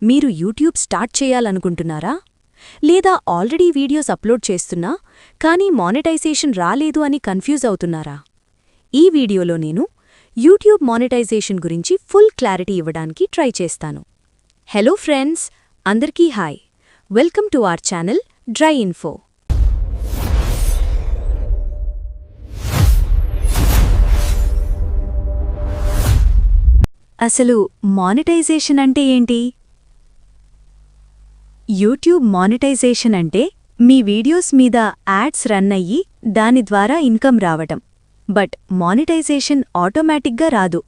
మీరు YouTube start చేయాలనుకుంటున్నారా? లేదా ఆల్రెడీ వీడియోస్ అప్లోడ్ చేస్తున్నా కానీ మానిటైజేషన్ రాలేదు అని కన్ఫ్యూజ్ అవుతున్నారా? ఈ వీడియోలో నేను యూట్యూబ్ మానిటైజేషన్ గురించి ఫుల్ క్లారిటీ ఇవ్వడానికి ట్రై చేస్తాను. హలో ఫ్రెండ్స్, అందరికీ hi. Welcome to our channel dry info. అసలు మానిటైజేషన్ అంటే ఏంటి? యూట్యూబ్ మానిటైజేషన్ అంటే మీ వీడియోస్ మీద యాడ్స్ రన్ అయ్యి దాని ద్వారా ఇన్కమ్ రావటం. బట్ మానిటైజేషన్ ఆటోమేటిక్గా రాదు.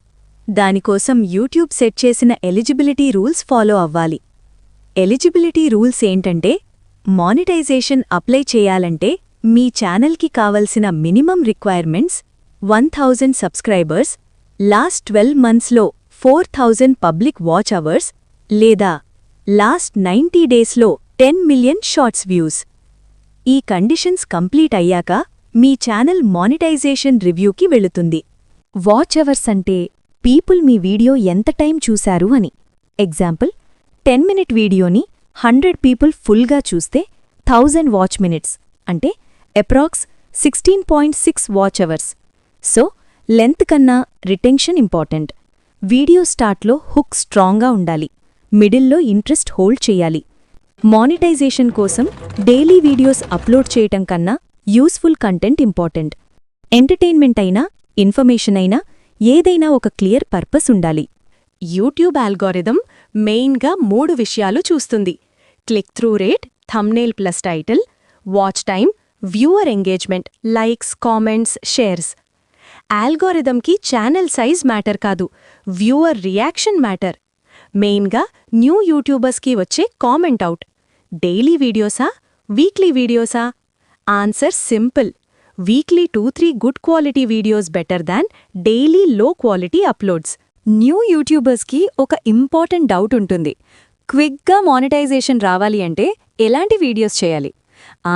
దానికోసం యూట్యూబ్ సెట్ చేసిన ఎలిజిబిలిటీ రూల్స్ ఫాలో అవ్వాలి. ఎలిజిబిలిటీ రూల్స్ ఏంటంటే, మానిటైజేషన్ అప్లై చేయాలంటే మీ ఛానల్కి కావలసిన మినిమం రిక్వైర్మెంట్స్ 1000 సబ్స్క్రైబర్స్, లాస్ట్ 12 మంత్స్లో 4000 పబ్లిక్ వాచ్ అవర్స్, లేదా లాస్ట్ 90 డేస్లో 10 మిలియన్ షార్ట్స్ వ్యూస్. ఈ కండిషన్స్ కంప్లీట్ అయ్యాక మీ ఛానల్ మానిటైజేషన్ రివ్యూకి వెళుతుంది. వాచ్ అవర్స్ అంటే పీపుల్ మీ వీడియో ఎంత టైం చూశారు అని. ఎగ్జాంపుల్, 10 మినిట్ వీడియోని 100 పీపుల్ ఫుల్గా చూస్తే 1000 వాచ్ మినిట్స్ అంటే approx 16.6 watch hours. So length కన్నా రిటెన్షన్ ఇంపార్టెంట్. వీడియో స్టార్ట్లో హుక్ స్ట్రాంగ్గా ఉండాలి, మిడిల్లో ఇంట్రెస్ట్ హోల్డ్ చెయ్యాలి. మానిటైజేషన్ కోసం డైలీ వీడియోస్ అప్లోడ్ చేయటం కన్నా యూస్ఫుల్ కంటెంట్ ఇంపార్టెంట్. ఎంటర్టైన్మెంట్ అయినా, ఇన్ఫర్మేషన్ అయినా, ఏదైనా ఒక క్లియర్ పర్పస్ ఉండాలి. యూట్యూబ్ ఆల్గోరిథం మెయిన్గా 3 విషయాలు చూస్తుంది: click through rate, thumbnail plus title, watch time, viewer engagement, likes, comments, shares. ఆల్గోరిథంకి ఛానల్ సైజ్ మ్యాటర్ కాదు, వ్యూవర్ రియాక్షన్ మ్యాటర్. మెయిన్గా న్యూ యూట్యూబర్స్కి వచ్చే కామెంట్ అవుట్: డైలీ వీడియోసా, వీక్లీ వీడియోసా? Answer simple: weekly 2-3 good quality videos better than daily low quality uploads. New యూట్యూబర్స్కి ఒక important doubt ఉంటుంది: క్విక్గా మానిటైజేషన్ రావాలి అంటే ఎలాంటి వీడియోస్ చేయాలి?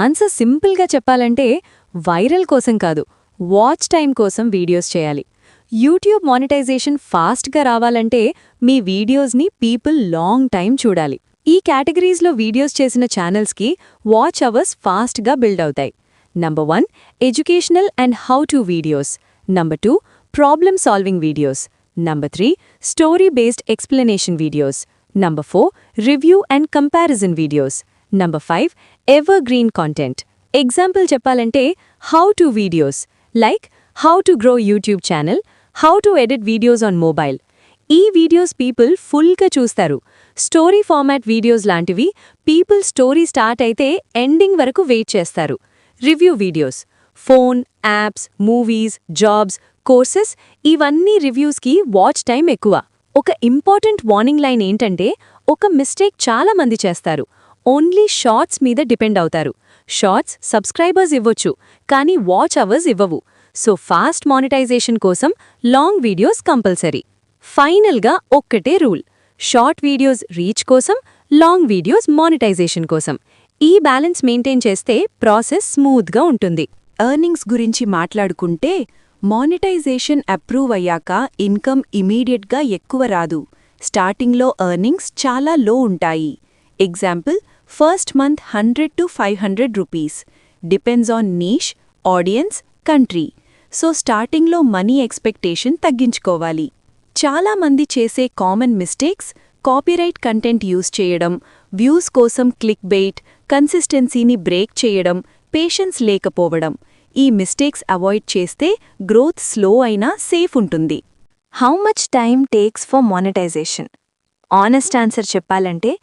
ఆన్సర్ సింపుల్గా చెప్పాలంటే, వైరల్ కోసం కాదు, వాచ్ టైం కోసం వీడియోస్ చేయాలి. యూట్యూబ్ మానిటైజేషన్ ఫాస్ట్గా రావాలంటే మీ వీడియోస్ని పీపుల్ లాంగ్ టైం చూడాలి. ఈ కేటగిరీస్లో వీడియోస్ చేసిన ఛానల్స్కి వాచ్ అవర్స్ ఫాస్ట్గా బిల్డ్ అవుతాయి. Number 1 educational and how to videos. Number 2 problem solving videos. Number 3 story based explanation videos. Number 4 review and comparison videos. Number 5 evergreen content. Example చెప్పాలంటే, how to videos like how to grow YouTube channel, how to edit videos on mobile. ఈ videos people ఫుల్గా చూస్తారు. Story format videos లాంటివి people story start అయితే ending వరకు wait చేస్తారు. Review videos phone, apps, movies, jobs, courses, ఇవన్నీ రివ్యూస్కి watch time ఎక్కువ. ఒక ఇంపార్టెంట్ వార్నింగ్ లైన్ ఏంటంటే, ఒక మిస్టేక్ చాలా మంది చేస్తారు: ఓన్లీ షార్ట్స్ మీద డిపెండ్ అవుతారు. షార్ట్స్ సబ్స్క్రైబర్స్ ఇవ్వొచ్చు, కానీ వాచ్ అవర్స్ ఇవ్వవు. సో ఫాస్ట్ మానిటైజేషన్ కోసం లాంగ్ వీడియోస్ కంపల్సరీ. ఫైనల్గా ఒక్కటే రూల్: షార్ట్ వీడియోస్ రీచ్ కోసం, లాంగ్ వీడియోస్ మానిటైజేషన్ కోసం. ఈ బ్యాలెన్స్ మెయింటైన్ చేస్తే ప్రాసెస్ స్మూత్గా ఉంటుంది. ఎర్నింగ్స్ గురించి మాట్లాడుకుంటే, మానిటైజేషన్ అప్రూవ్ అయ్యాక ఇన్కమ్ ఇమీడియట్గా ఎక్కువ రాదు. స్టార్టింగ్లో ఎర్నింగ్స్ చాలా లో ఉంటాయి. Example, first month 100 to 500 rupees. Depends on niche, audience, country. So స్టార్టింగ్లో మనీ ఎక్స్పెక్టేషన్ తగ్గించుకోవాలి. చాలామంది చేసే common mistakes: copyright content use చేయడం, వ్యూస్ కోసం క్లిక్ బెయిట్, కన్సిస్టెన్సీని బ్రేక్ చేయడం, పేషెన్స్ లేకపోవడం. ఈ మిస్టేక్స్ అవాయిడ్ చేస్తే గ్రోత్ స్లో అయినా సేఫ్ ఉంటుంది. How much time takes for monetization? Honest answer చెప్పాలంటే,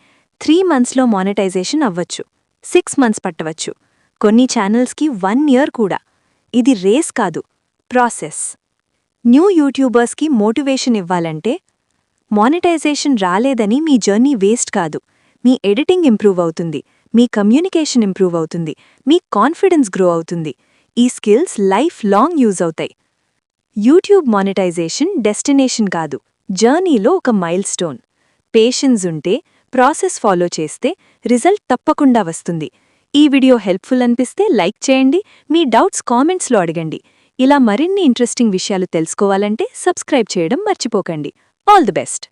3 మంత్స్లో మానిటైజేషన్ అవ్వచ్చు, 6 మంత్స్ పట్టవచ్చు, కొన్ని ఛానల్స్కి 1 year కూడా. ఇది రేస్ కాదు, ప్రాసెస్. న్యూ యూట్యూబర్స్కి మోటివేషన్ ఇవ్వాలంటే, మానిటైజేషన్ రాలేదని మీ జర్నీ వేస్ట్ కాదు. మీ ఎడిటింగ్ ఇంప్రూవ్ అవుతుంది, మీ కమ్యూనికేషన్ ఇంప్రూవ్ అవుతుంది, మీ కాన్ఫిడెన్స్ గ్రో అవుతుంది. ఈ స్కిల్స్ లైఫ్ లాంగ్ యూజ్ అవుతాయి. యూట్యూబ్ మానిటైజేషన్ డెస్టినేషన్ కాదు, జర్నీలో ఒక మైల్ స్టోన్. పేషెన్స్ ఉంటే, ప్రాసెస్ ఫాలో చేస్తే రిజల్ట్ తప్పకుండా వస్తుంది. ఈ వీడియో హెల్ప్ఫుల్ అనిపిస్తే లైక్ చేయండి, మీ డౌట్స్ కామెంట్స్లో అడగండి. ఇలా మరిన్ని ఇంట్రెస్టింగ్ విషయాలు తెలుసుకోవాలంటే సబ్స్క్రైబ్ చేయడం మర్చిపోకండి. All the best.